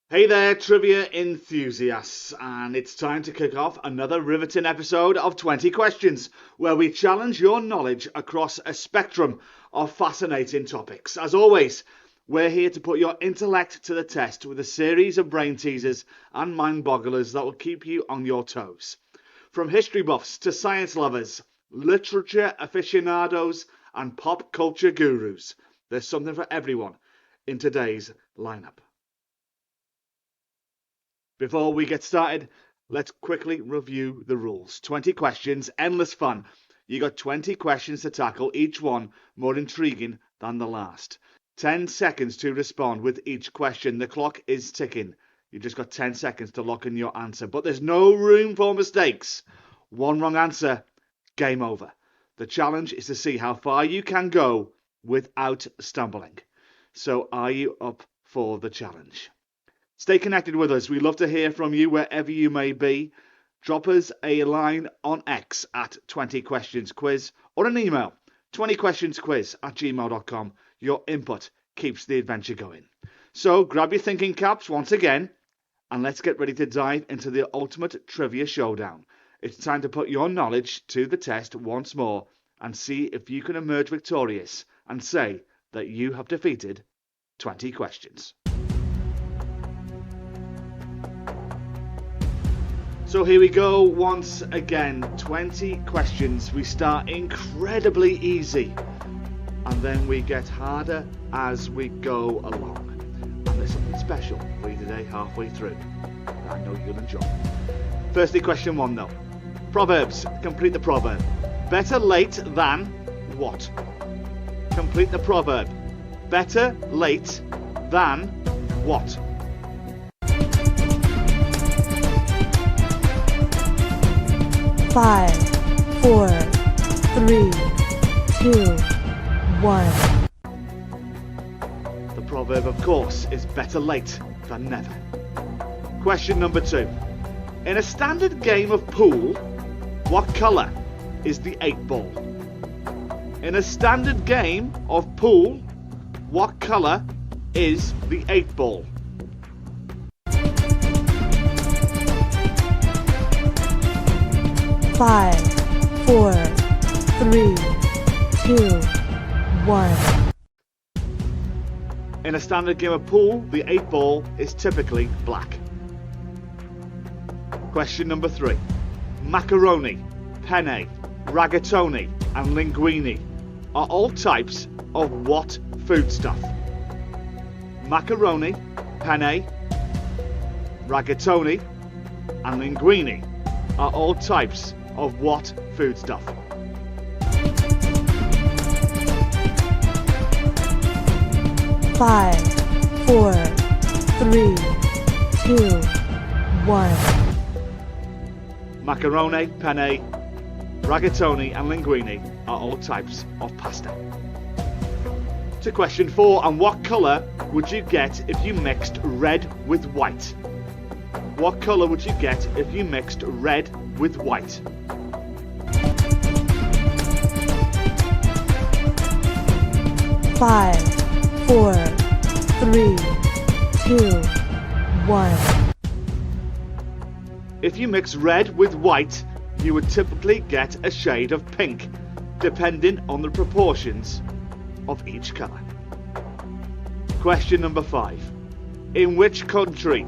Hey there, trivia enthusiasts, and it's time to kick off another riveting episode of 20 Questions, where we challenge your knowledge across a spectrum of fascinating topics. As always, we're here to put your intellect to the test with a series of brain teasers and mind bogglers that will keep you on your toes. From history buffs to science lovers, literature aficionados, and pop culture gurus, there's something for everyone in today's lineup. Before we get started, let's quickly review the rules. 20 questions, endless fun. You got 20 questions to tackle, each one more intriguing than the last. 10 seconds to respond with each question. The clock is ticking. You just got 10 seconds to lock in your answer, but there's no room for mistakes. One wrong answer, game over. The challenge is to see how far you can go without stumbling. So are you up for the challenge? Stay connected with us. We love to hear from you wherever you may be. Drop us a line on X at 20questionsquiz or an email, 20questionsquiz@gmail.com. Your input keeps the adventure going. So grab your thinking caps once again and let's get ready to dive into the ultimate trivia showdown. It's time to put your knowledge to the test once more and see if you can emerge victorious and say that you have defeated 20 questions. So here we go once again, 20 questions. We start incredibly easy and then we get harder as we go along. And there's something special for you today halfway through that I know you'll enjoy. Firstly, question one though. Proverbs. Complete the proverb. Better late than what? Complete the proverb. Better late than what? 5, 4, 3, 2, 1. The proverb, of course, is better late than never. Question number 2. In a standard game of pool, what colour is the 8 ball? In a standard game of pool, what colour is the 8 ball? 5, 4, 3, 2, 1. In a standard game of pool, the 8 ball is typically black. Question number 3. Macaroni, penne, rigatoni and linguine are all types of what foodstuff? Macaroni, penne, rigatoni and linguine are all types of what foodstuff? 5, 4, 3, 2, 1. Macaroni, penne, rigatoni and linguine are all types of pasta. To question 4, and what colour would you get if you mixed red with white? What colour would you get if you mixed red with white? 5, 4, 3, 2, 1. If you mix red with white, you would typically get a shade of pink, depending on the proportions of each colour. Question number 5. In which country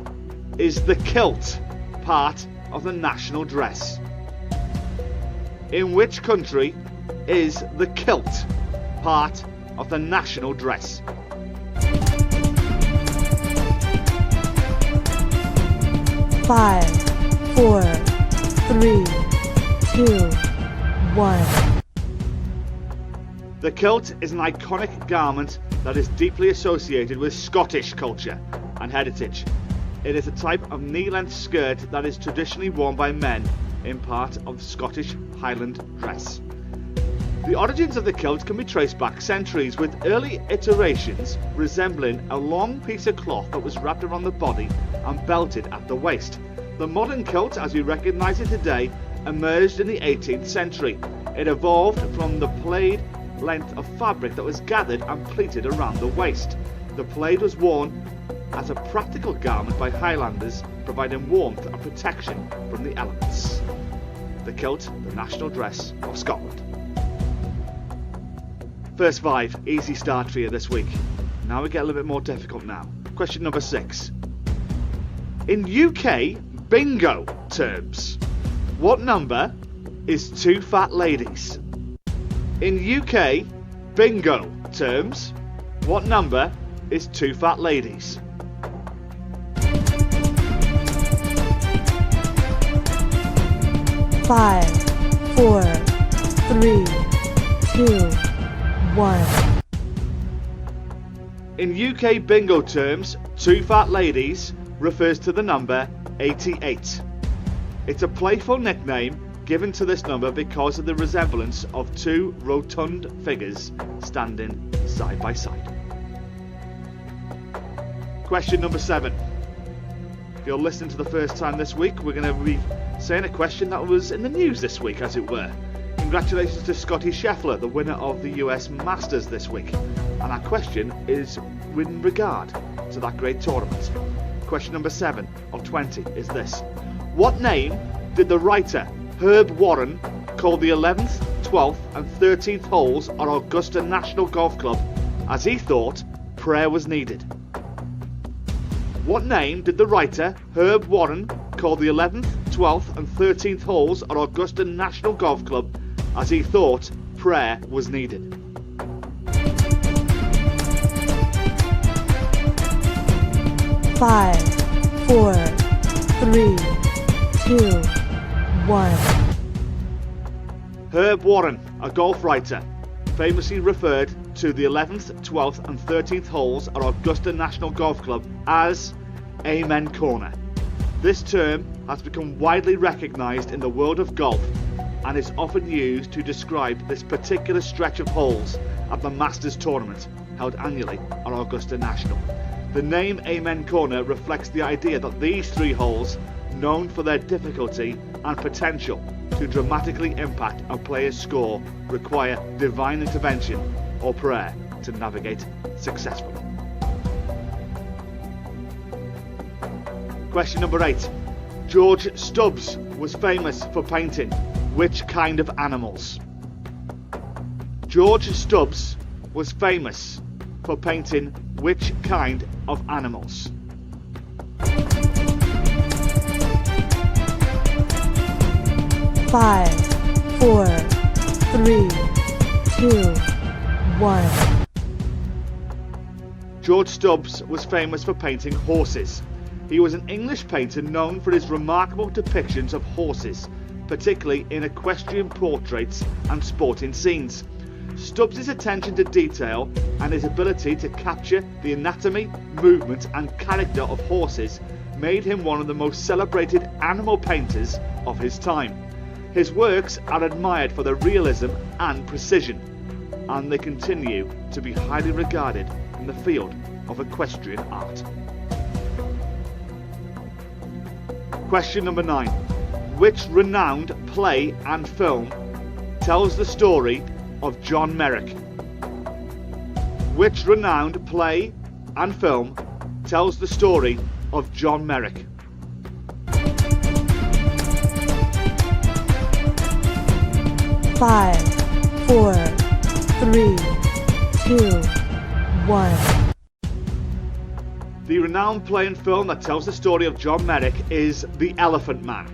is the kilt part of the national dress? In which country is the kilt part of the national dress? 5, 4, 3, 2, 1. The kilt is an iconic garment that is deeply associated with Scottish culture and heritage. It is a type of knee-length skirt that is traditionally worn by men in part of the Scottish Highland dress. The origins of the kilt can be traced back centuries, with early iterations resembling a long piece of cloth that was wrapped around the body and belted at the waist. The modern kilt, as we recognise it today, emerged in the 18th century. It evolved from the plaid length of fabric that was gathered and pleated around the waist. The plaid was worn as a practical garment by Highlanders, providing warmth and protection from the elements. The kilt, the national dress of Scotland. First 5, easy start for you this week. Now we get a little bit more difficult now. Question number 6. In UK bingo terms, what number is 2 fat ladies? In UK bingo terms, what number is 2 fat ladies? Five, 4, 3, 2, 1. In UK bingo terms, 2 fat ladies refers to the number 88. It's a playful nickname given to this number because of the resemblance of 2 rotund figures standing side by side. Question number 7. If you're listening to the first time this week, we're going to be saying a question that was in the news this week, as it were. Congratulations to Scotty Scheffler, the winner of the US Masters this week. And our question is in regard to that great tournament. Question number 7 of 20 is this. What name did the writer Herb Warren call the 11th, 12th and 13th holes on Augusta National Golf Club as he thought prayer was needed? What name did the writer Herb Warren call the 11th, 12th and 13th holes on Augusta National Golf Club as he thought prayer was needed? Five, 4, 3, 2, 1. Herb Warren, a golf writer, famously referred to the 11th, 12th and 13th holes at Augusta National Golf Club as Amen Corner. This term has become widely recognised in the world of golf and is often used to describe this particular stretch of holes at the Masters tournament held annually at Augusta National. The name Amen Corner reflects the idea that these 3 holes, known for their difficulty and potential to dramatically impact a player's score, require divine intervention or prayer to navigate successfully. Question number 8. George Stubbs was famous for painting which kind of animals? George Stubbs was famous for painting which kind of animals? Five, 4, 3, 2, 1. George Stubbs was famous for painting horses. He was an English painter known for his remarkable depictions of horses, particularly in equestrian portraits and sporting scenes. Stubbs' attention to detail and his ability to capture the anatomy, movement and character of horses made him one of the most celebrated animal painters of his time. His works are admired for their realism and precision, and they continue to be highly regarded in the field of equestrian art. Question number 9. Which renowned play and film tells the story of John Merrick? Which renowned play and film tells the story of John Merrick? Five, 4, 3, 2, 1. The renowned play and film that tells the story of John Merrick is The Elephant Man.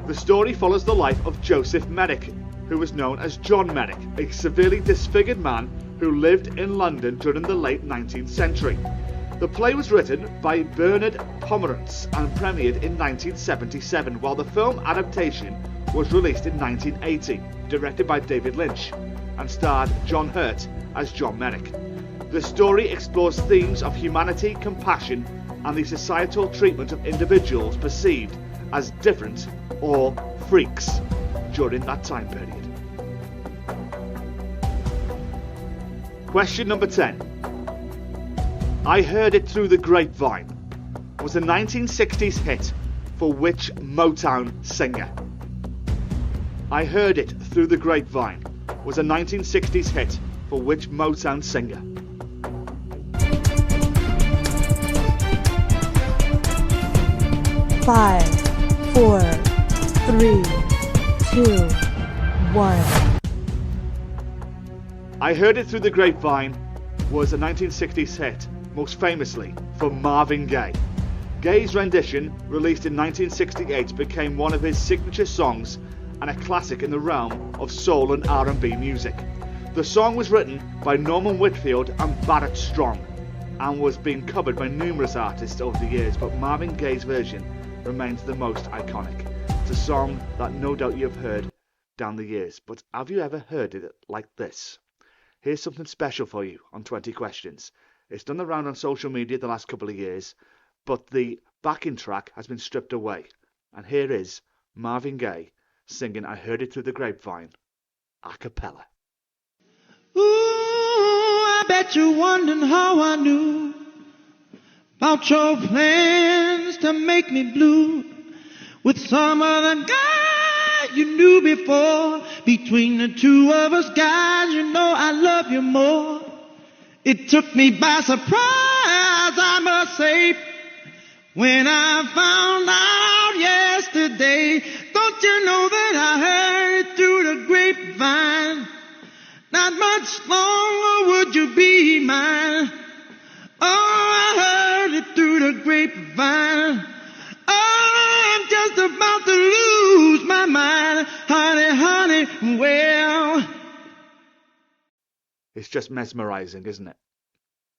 The story follows the life of Joseph Merrick, who was known as John Merrick, a severely disfigured man who lived in London during the late 19th century. The play was written by Bernard Pomerantz and premiered in 1977, while the film adaptation was released in 1980, directed by David Lynch, and starred John Hurt as John Merrick. The story explores themes of humanity, compassion, and the societal treatment of individuals perceived as different or freaks during that time period. Question number 10. I Heard It Through the Grapevine was a 1960s hit for which Motown singer? I Heard It Through the Grapevine was a 1960s hit for which Motown singer? 5, 4, 3, 2, 1. I Heard It Through the Grapevine was a 1960s hit, most famously for Marvin Gaye. Gaye's rendition, released in 1968, became one of his signature songs and a classic in the realm of soul and R&B music. The song was written by Norman Whitfield and Barrett Strong and was being covered by numerous artists over the years, but Marvin Gaye's version remains the most iconic. It's a song that no doubt you've heard down the years, but have you ever heard it like this? Here's something special for you on 20 Questions. It's done the round on social media the last couple of years, but the backing track has been stripped away. And here is Marvin Gaye singing I Heard It Through the Grapevine, a cappella. Ooh, I bet you're wondering how I knew about your plans to make me blue with some other guy you knew before. Between the two of us guys, you know I love you more. It took me by surprise, I must say, when I found out yesterday. Don't you know that I heard it through the grapevine? Not much longer would you be mine. Oh, I heard it through the grapevine. Oh, I'm just about to lose my mind. Honey, honey, well. It's just mesmerising, isn't it?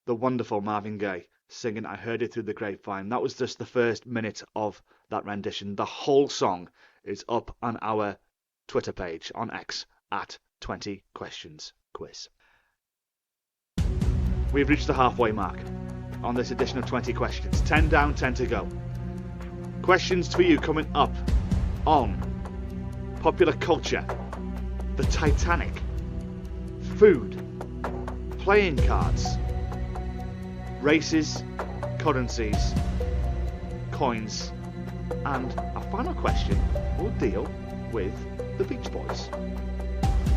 The wonderful Marvin Gaye singing I Heard It Through the Grapevine. That was just the first minute of that rendition. The whole song is up on our Twitter page on X at 20 Questions Quiz. We've reached the halfway mark on this edition of 20 Questions. 10 down, 10 to go. Questions for you coming up on popular culture, the Titanic, food, playing cards, races, currencies, coins, and our final question will deal with the Beach Boys.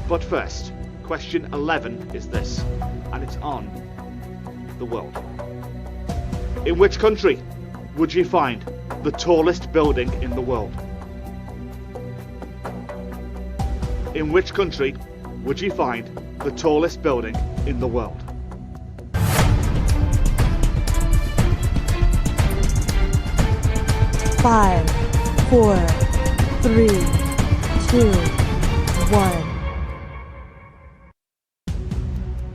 But first, question 11 is this, and it's on the world. In which country would you find the tallest building in the world? In which country would you find the tallest building in the world? Five, 4, 3, 2, 1.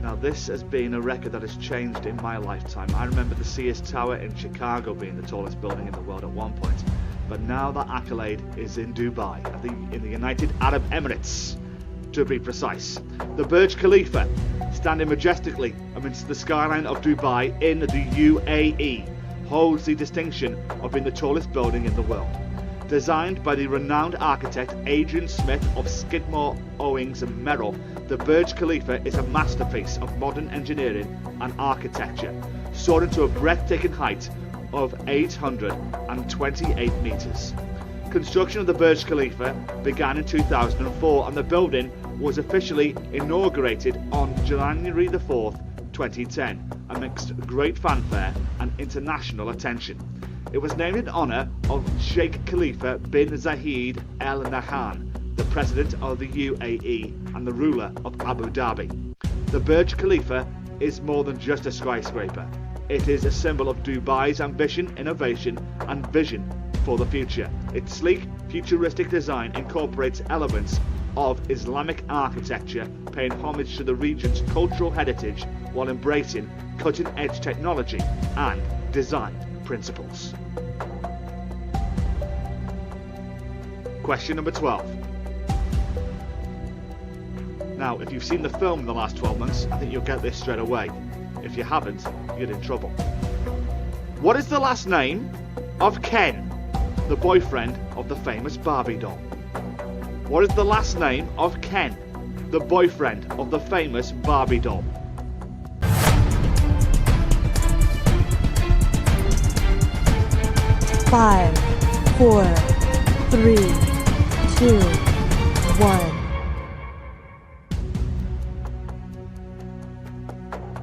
Now this has been a record that has changed in my lifetime. I remember the Sears Tower in Chicago being the tallest building in the world at one point, but now that accolade is in Dubai, I think in the United Arab Emirates to be precise. The Burj Khalifa, standing majestically amidst the skyline of Dubai in the UAE, holds the distinction of being the tallest building in the world. Designed by the renowned architect Adrian Smith of Skidmore, Owings and Merrill, the Burj Khalifa is a masterpiece of modern engineering and architecture, soaring to a breathtaking height of 828 metres. Construction of the Burj Khalifa began in 2004 and the building was officially inaugurated on January the 4th, 2010, amidst great fanfare and international attention. It was named in honour of Sheikh Khalifa bin Zayed Al Nahyan, the president of the UAE and the ruler of Abu Dhabi. The Burj Khalifa is more than just a skyscraper. It is a symbol of Dubai's ambition, innovation and vision for the future. Its sleek, futuristic design incorporates elements of Islamic architecture, paying homage to the region's cultural heritage while embracing cutting-edge technology and design principles. Question number 12. Now, if you've seen the film in the last 12 months, I think you'll get this straight away. If you haven't, you're in trouble. What is the last name of Ken, the boyfriend of the famous Barbie doll? What is the last name of Ken, the boyfriend of the famous Barbie doll? Five, 4, 3, 2, 1.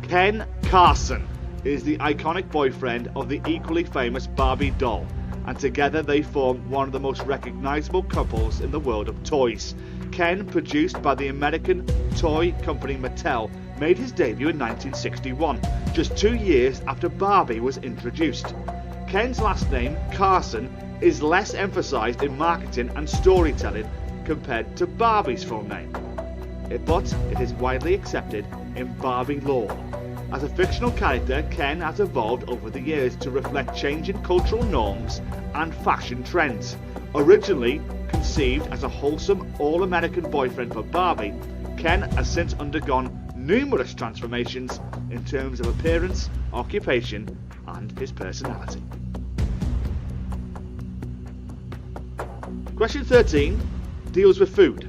Ken Carson is the iconic boyfriend of the equally famous Barbie doll. and together they form one of the most recognisable couples in the world of toys. Ken, produced by the American toy company Mattel, made his debut in 1961, just 2 years after Barbie was introduced. Ken's last name, Carson, is less emphasised in marketing and storytelling compared to Barbie's full name, but it is widely accepted in Barbie lore. As a fictional character, Ken has evolved over the years to reflect changing cultural norms and fashion trends. Originally conceived as a wholesome, all-American boyfriend for Barbie, Ken has since undergone numerous transformations in terms of appearance, occupation, and his personality. Question 13 deals with food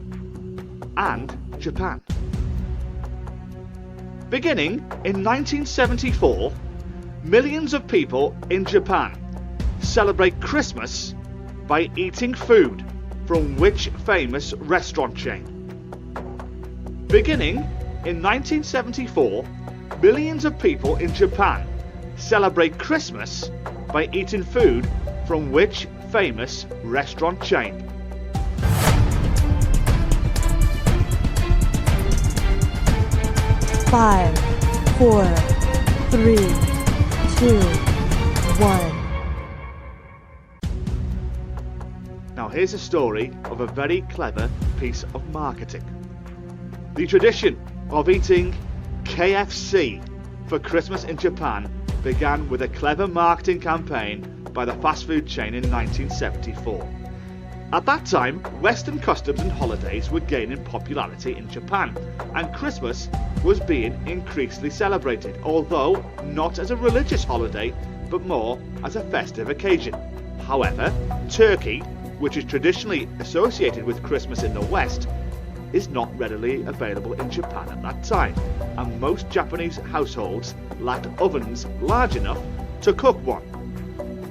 and Japan. Beginning in 1974, millions of people in Japan celebrate Christmas by eating food from which famous restaurant chain? Beginning in 1974, millions of people in Japan celebrate Christmas by eating food from which famous restaurant chain? Five, 4, 3, 2, 1. Now here's a story of a very clever piece of marketing. The tradition of eating KFC for Christmas in Japan began with a clever marketing campaign by the fast food chain in 1974. At that time, Western customs and holidays were gaining popularity in Japan, and Christmas was being increasingly celebrated, although not as a religious holiday, but more as a festive occasion. However, turkey, which is traditionally associated with Christmas in the West, is not readily available in Japan at that time, and most Japanese households lacked ovens large enough to cook one.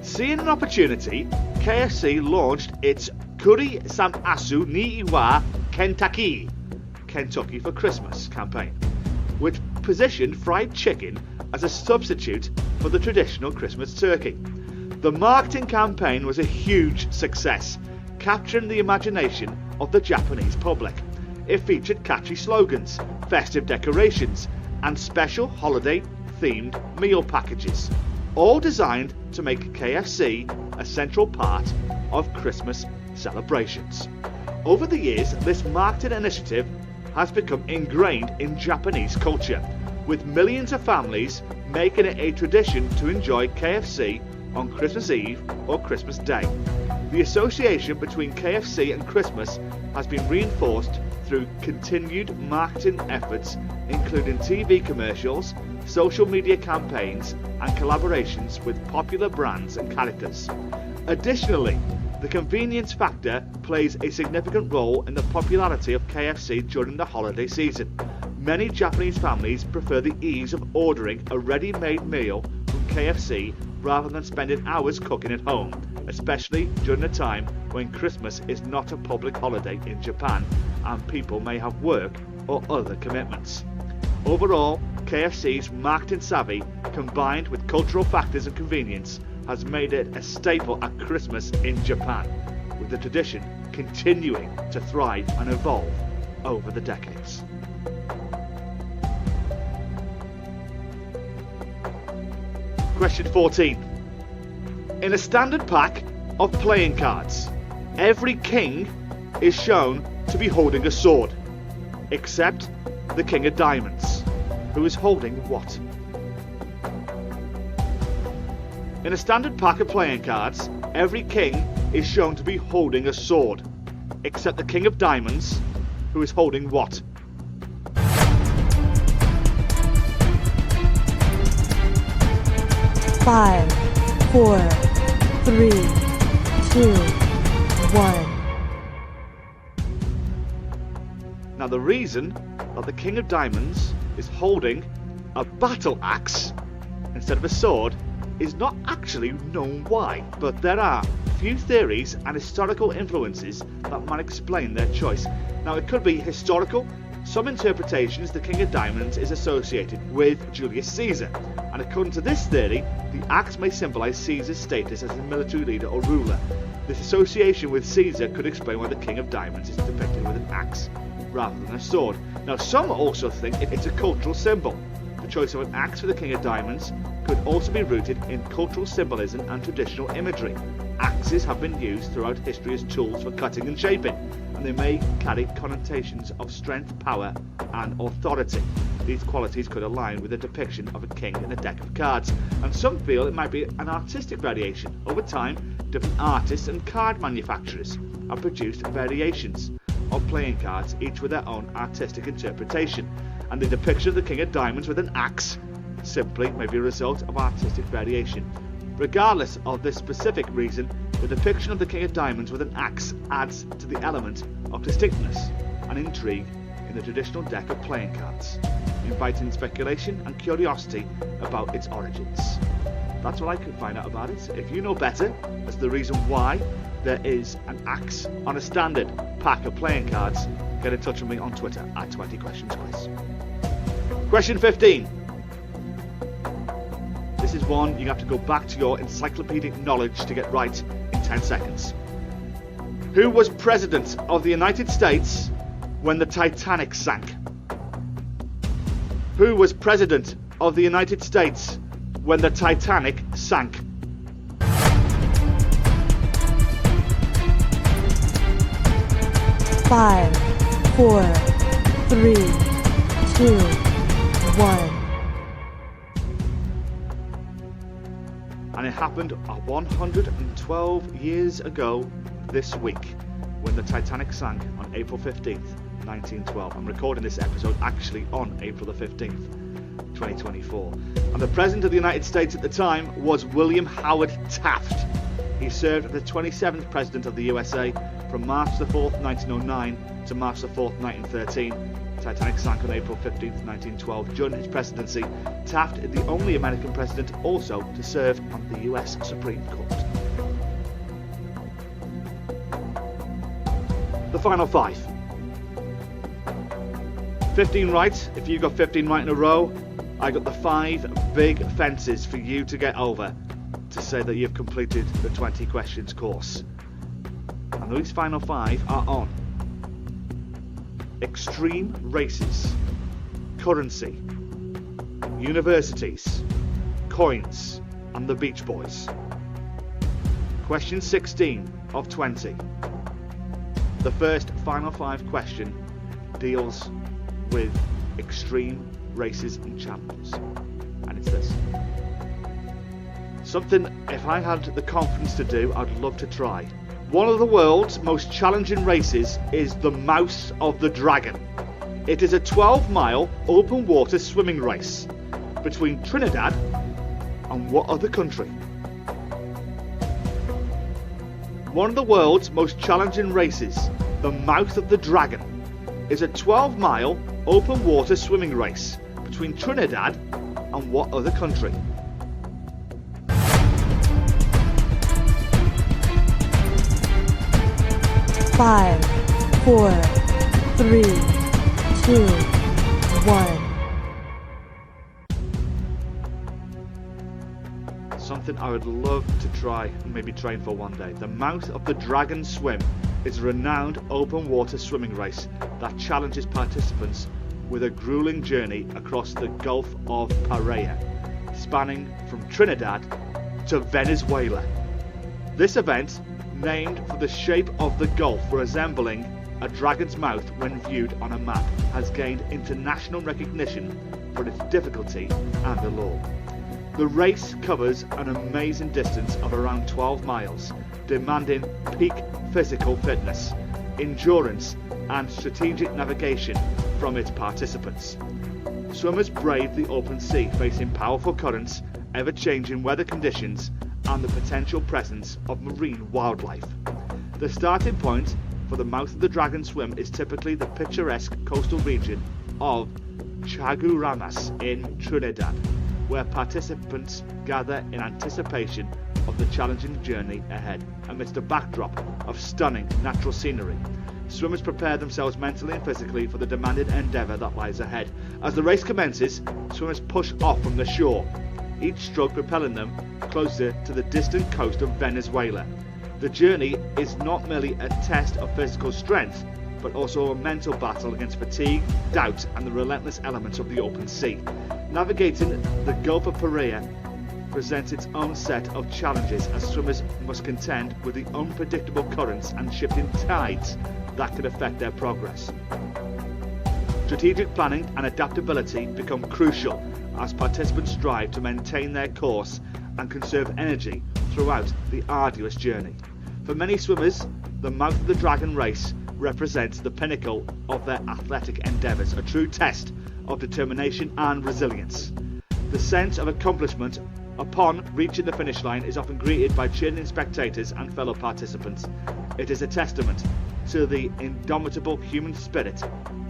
Seeing an opportunity, KFC launched its Kuri San Asu ni Iwa Kentucky for Christmas campaign, which positioned fried chicken as a substitute for the traditional Christmas turkey. The marketing campaign was a huge success, capturing the imagination of the Japanese public. It featured catchy slogans, festive decorations, and special holiday-themed meal packages, all designed to make KFC a central part of Christmas celebrations. Over the years, this marketing initiative has become ingrained in Japanese culture, with millions of families making it a tradition to enjoy KFC on Christmas Eve or Christmas Day. The association between KFC and Christmas has been reinforced through continued marketing efforts, including TV commercials, social media campaigns, and collaborations with popular brands and characters. Additionally, the convenience factor plays a significant role in the popularity of KFC during the holiday season. Many Japanese families prefer the ease of ordering a ready-made meal from KFC rather than spending hours cooking at home, especially during a time when Christmas is not a public holiday in Japan and people may have work or other commitments. Overall, KFC's marketing savvy, combined with cultural factors and convenience, has made it a staple at Christmas in Japan, with the tradition continuing to thrive and evolve over the decades. Question 14. In a standard pack of playing cards, every king is shown to be holding a sword, except the King of Diamonds, who is holding what? In a standard pack of playing cards, every king is shown to be holding a sword, except the King of Diamonds, who is holding what? Five, 4, 3, 2, 1. Now the reason that the King of Diamonds is holding a battle axe instead of a sword is not actually known why, but there are a few theories and historical influences that might explain their choice. Now it could be historical, Some interpretations, the King of Diamonds is associated with Julius Caesar, and according to this theory, the axe may symbolise Caesar's status as a military leader or ruler. This association with Caesar could explain why the King of Diamonds is depicted with an axe rather than a sword. Now, some also think it's a cultural symbol. The choice of an axe for the King of Diamonds could also be rooted in cultural symbolism and traditional imagery. Axes have been used throughout history as tools for cutting and shaping, and they may carry connotations of strength, power, and authority. These qualities could align with a depiction of a king in a deck of cards, and some feel it might be an artistic variation. Over time, different artists and card manufacturers have produced variations of playing cards, each with their own artistic interpretation, and the depiction of the King of Diamonds with an axe simply may be a result of artistic variation. Regardless of this specific reason, the depiction of the King of Diamonds with an axe adds to the element of distinctness and intrigue in the traditional deck of playing cards, inviting speculation and curiosity about its origins. That's what I could find out about it. If you know better as the reason why there is an axe on a standard pack of playing cards, get in touch with me on Twitter at 20 Questions Quiz. Question 15. This is one you have to go back to your encyclopedic knowledge to get right in 10 seconds. Who was President of the United States when the Titanic sank? Who was President of the United States when the Titanic sank? Five, 4, 3, 2, 1. And it happened 112 years ago this week when the Titanic sank on April 15th, 1912. I'm recording this episode actually on April the 15th, 2024. And the President of the United States at the time was William Howard Taft. He served as the 27th President of the USA from March the 4th, 1909 to March the 4th, 1913. The Titanic sank on April 15th, 1912. During his presidency, Taft is the only American president also to serve on the US Supreme Court. The final 5. 15 right. If you got 15 right in a row, I got the 5 big fences for you to get over to say that you've completed the 20 questions course. And these final 5 are on extreme races, currency, universities, coins, and the Beach Boys. Question 16 of 20. The first final 5 question deals with extreme races and champions, and it's this. Something, if I had the confidence to do, I'd love to try. One of the world's most challenging races is the Mouth of the Dragon. It is a 12-mile open water swimming race between Trinidad and what other country? One of the world's most challenging races, the Mouth of the Dragon, is a 12-mile open water swimming race between Trinidad and what other country? Five, 4, 3, 2, 1. Something I would love to try and maybe train for one day. The Mouth of the Dragon Swim is a renowned open water swimming race that challenges participants with a grueling journey across the Gulf of Paria, spanning from Trinidad to Venezuela. This event, named for the shape of the Gulf resembling a dragon's mouth when viewed on a map, has gained international recognition for its difficulty and allure. The race covers an amazing distance of around 12 miles, demanding peak physical fitness, endurance, and strategic navigation from its participants. Swimmers brave the open sea, facing powerful currents, ever-changing weather conditions, and the potential presence of marine wildlife. The starting point for the Mouth of the Dragon swim is typically the picturesque coastal region of Chaguaramas in Trinidad, where participants gather in anticipation of the challenging journey ahead, amidst a backdrop of stunning natural scenery. swimmers prepare themselves mentally and physically for the demanding endeavour that lies ahead. As the race commences, swimmers push off from the shore, each stroke propelling them closer to the distant coast of Venezuela. The journey is not merely a test of physical strength, but also a mental battle against fatigue, doubt and the relentless elements of the open sea. Navigating the Gulf of Paria presents its own set of challenges as swimmers must contend with the unpredictable currents and shifting tides that could affect their progress. Strategic planning and adaptability become crucial as participants strive to maintain their course and conserve energy throughout the arduous journey. For many swimmers, the mouth of the Dragon race represents the pinnacle of their athletic endeavours, a true test of determination and resilience. The sense of accomplishment upon reaching the finish line is often greeted by cheering spectators and fellow participants. It is a testament to the indomitable human spirit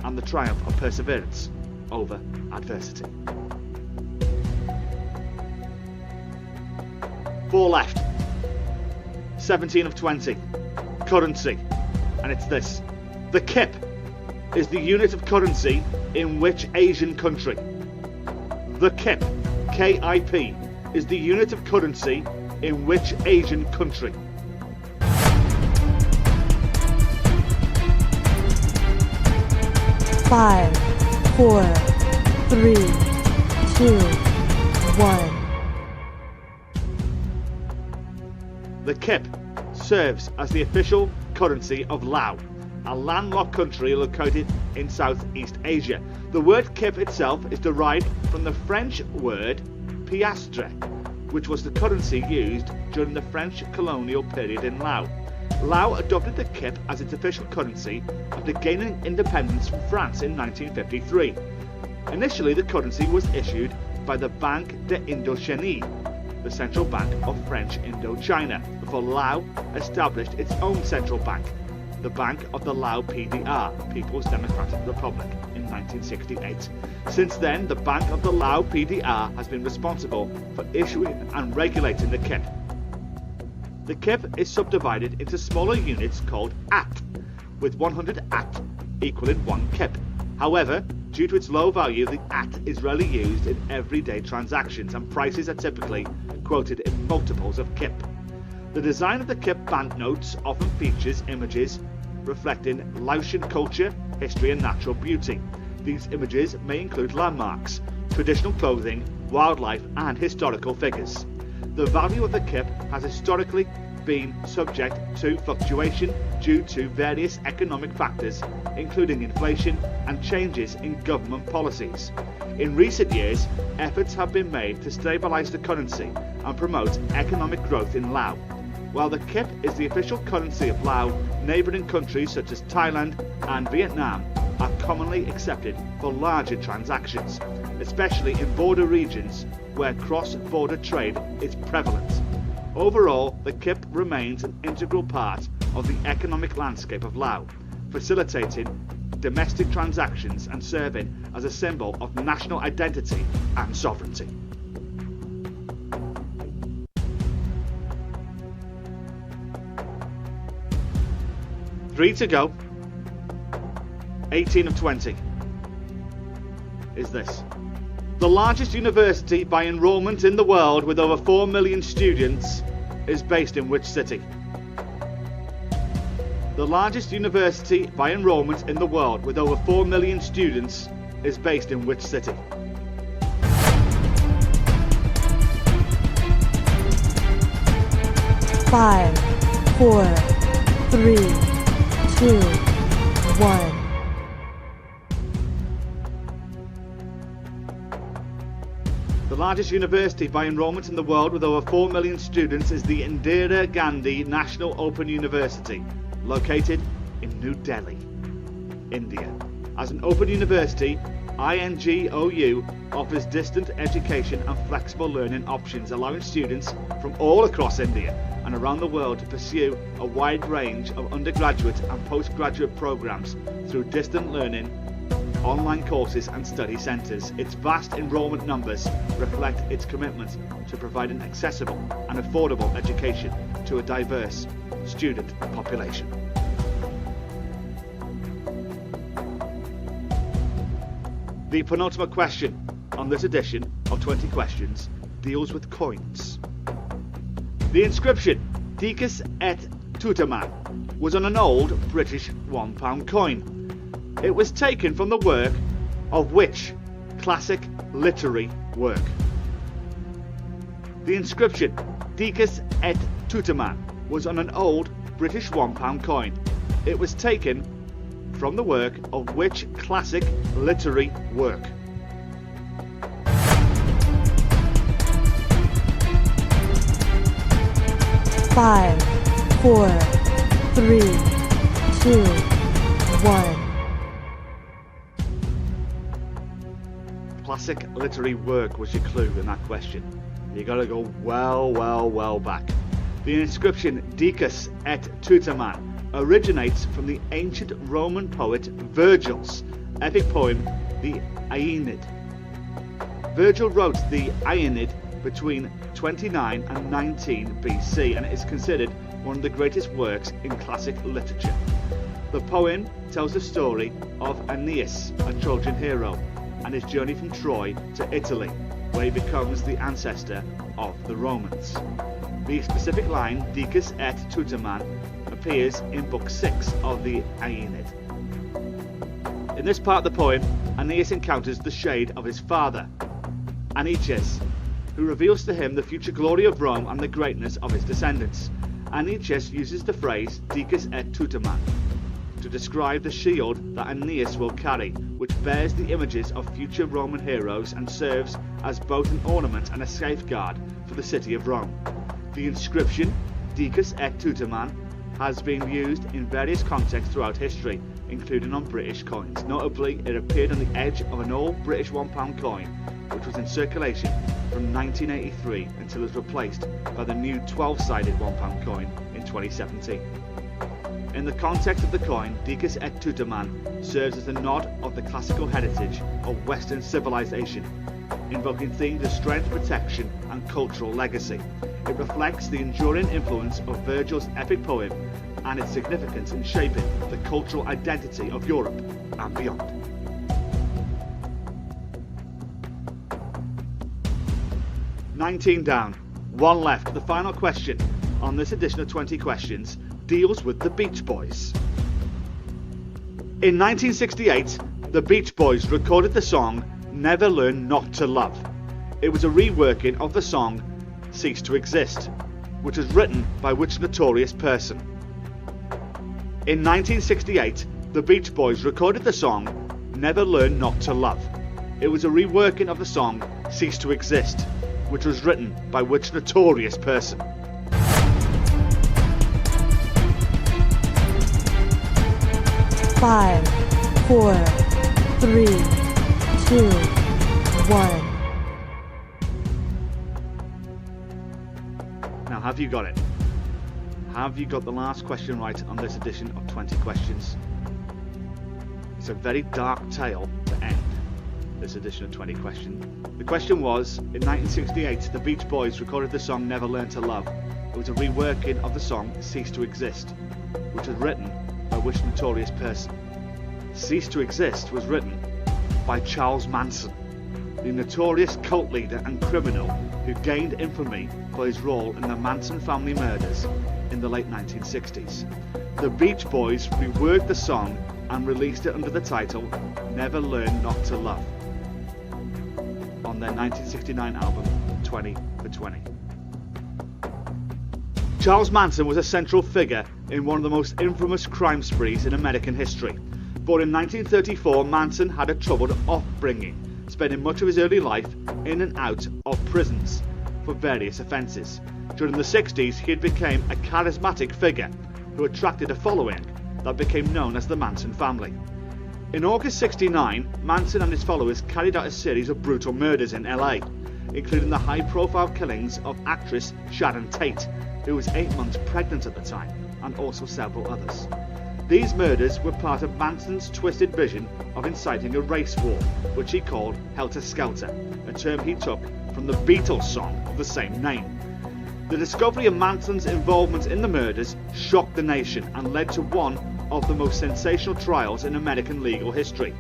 and the triumph of perseverance over adversity. 4 left. 17 of 20. Currency. And it's this. The kip is the unit of currency in which Asian country? The kip, K-I-P, is the unit of currency in which Asian country? Five, 4, 3, 2, 1. The kip serves as the official currency of Laos, a landlocked country located in Southeast Asia. The word kip itself is derived from the French word piastre, which was the currency used during the French colonial period in Laos. Laos adopted the kip as its official currency after gaining independence from France in 1953. Initially, the currency was issued by the Banque d'Indochine, the central bank of French Indochina, before Laos established its own central bank, the Bank of the Lao PDR, People's Democratic Republic, in 1968. Since then, the Bank of the Lao PDR has been responsible for issuing and regulating the kip. The kip is subdivided into smaller units called at, with 100 at equaling 1 kip. However, due to its low value, the at is rarely used in everyday transactions and prices are typically quoted in multiples of kip. The design of the kip banknotes often features images reflecting Laotian culture, history and natural beauty. These images may include landmarks, traditional clothing, wildlife and historical figures. The value of the kip has historically been subject to fluctuation due to various economic factors, including inflation and changes in government policies. In recent years, efforts have been made to stabilise the currency and promote economic growth in Laos. While the kip is the official currency of Laos, neighbouring countries such as Thailand and Vietnam are commonly accepted for larger transactions, especially in border regions where cross-border trade is prevalent. Overall, the kip remains an integral part of the economic landscape of Laos, facilitating domestic transactions and serving as a symbol of national identity and sovereignty. Three to go. 18 of 20 is this. The largest university by enrolment in the world with over 4 million students is based in which city? The largest university by enrolment in the world with over 4 million students is based in which city? Five, 4, 3, 2, 1. The largest university by enrolment in the world with over 4 million students is the Indira Gandhi National Open University, located in New Delhi, India. As an open university, INGOU offers distant education and flexible learning options, allowing students from all across India and around the world to pursue a wide range of undergraduate and postgraduate programs through distant learning, online courses and study centres. Its vast enrolment numbers reflect its commitment to providing accessible and affordable education to a diverse student population. The penultimate question on this edition of 20 Questions deals with coins. The inscription Dicus et Tuteman was on an old British £1 coin. It was taken from the work of which classic literary work? The inscription Dicus et Tuteman was on an old British £1 coin. It was taken from the work of which classic literary work? Five, 4, 3, 2, 1. Classic literary work was your clue in that question. You gotta go well back. The inscription Dicus et Tuteman originates from the ancient Roman poet Virgil's epic poem, the Aeneid. Virgil wrote the Aeneid between 29 and 19 BC, and it is considered one of the greatest works in classic literature. The poem tells the story of Aeneas, a Trojan hero, and his journey from Troy to Italy, where he becomes the ancestor of the Romans. The specific line, Dicus et Tuteman, appears in Book 6 of the Aeneid. In this part of the poem, Aeneas encounters the shade of his father, Anchises, who reveals to him the future glory of Rome and the greatness of his descendants. Anchises uses the phrase Dicus et Tuteman to describe the shield that Aeneas will carry, which bears the images of future Roman heroes and serves as both an ornament and a safeguard for the city of Rome. The inscription Dicus et Tuteman has been used in various contexts throughout history, including on British coins. Notably, it appeared on the edge of an old British £1 coin, which was in circulation from 1983 until it was replaced by the new 12-sided £1 coin in 2017. In the context of the coin, Dicus et Tuteman serves as a nod of the classical heritage of Western civilization, invoking themes of strength, protection and cultural legacy. It reflects the enduring influence of Virgil's epic poem and its significance in shaping the cultural identity of Europe and beyond. "19 down, 1 left. The final question on this edition of 20 Questions deals with the Beach Boys. In 1968, the Beach Boys recorded the song Never Learn Not to Love. It was a reworking of the song Cease to Exist, which was written by which notorious person? In 1968, the Beach Boys recorded the song Never Learn Not to Love. It was a reworking of the song Cease to Exist, which was written by which notorious person? Five, 4, 3, 2, 1. Now, have you got it? Have you got the last question right on this edition of 20 Questions? It's a very dark tale to end this edition of 20 Questions. The question was, in 1968, the Beach Boys recorded the song Never Learn to Love. It was a reworking of the song Cease to Exist, which was written by which notorious person? Cease to Exist was written by Charles Manson, the notorious cult leader and criminal who gained infamy for his role in the Manson family murders in the late 1960s. The Beach Boys reworked the song and released it under the title Never Learn Not to Love on their 1969 album 20 for 20. Charles Manson was a central figure in one of the most infamous crime sprees in American history. Born in 1934, Manson had a troubled upbringing, spending much of his early life in and out of prisons for various offences. During the 60s, he became a charismatic figure who attracted a following that became known as the Manson family. In August 1969, Manson and his followers carried out a series of brutal murders in LA, including the high-profile killings of actress Sharon Tate, who was 8 months pregnant at the time, and also several others. These murders were part of Manson's twisted vision of inciting a race war, which he called Helter Skelter, a term he took from the Beatles song of the same name. The discovery of Manson's involvement in the murders shocked the nation and led to one of the most sensational trials in American legal history.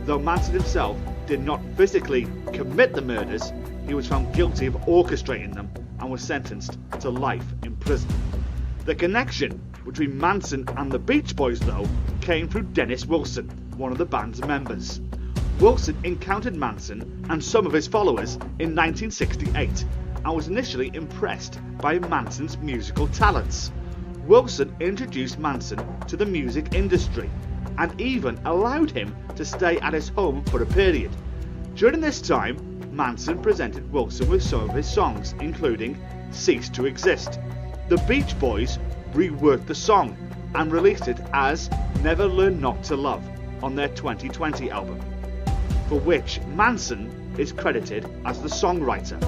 Though Manson himself did not physically commit the murders, he was found guilty of orchestrating them and was sentenced to life in prison. The connection between Manson and the Beach Boys, though, came through Dennis Wilson, one of the band's members. Wilson encountered Manson and some of his followers in 1968 and was initially impressed by Manson's musical talents. Wilson introduced Manson to the music industry and even allowed him to stay at his home for a period. During this time, Manson presented Wilson with some of his songs, including Cease to Exist. The Beach Boys reworked the song and released it as Never Learn Not to Love on their 2020 album, for which Manson is credited as the songwriter.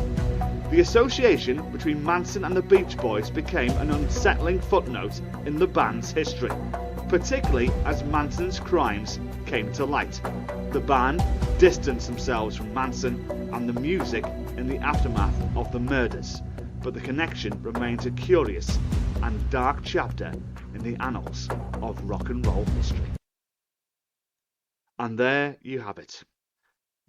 The association between Manson and the Beach Boys became an unsettling footnote in the band's history, particularly as Manson's crimes came to light. The band distanced themselves from Manson and the music in the aftermath of the murders, but the connection remains a curious and dark chapter in the annals of rock and roll history. And there you have it.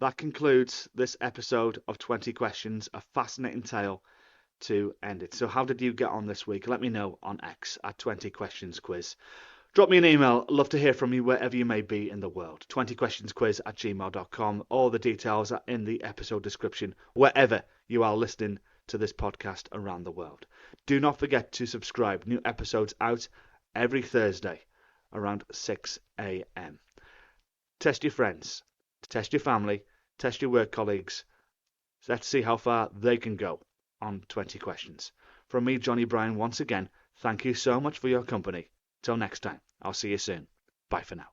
That concludes this episode of 20 Questions, a fascinating tale to end it. So how did you get on this week? Let me know on X at 20 Questions Quiz. Drop me an email. I'd love to hear from you wherever you may be in the world. 20questionsquiz@gmail.com. All the details are in the episode description wherever you are listening to this podcast around the world. Do not forget to subscribe. New episodes out every Thursday around 6 a.m. Test your friends, test your family, test your work colleagues. Let's see how far they can go on 20 questions. From me, Johnny Bryan, once again, thank you so much for your company. Till next time, I'll see you soon. Bye for now.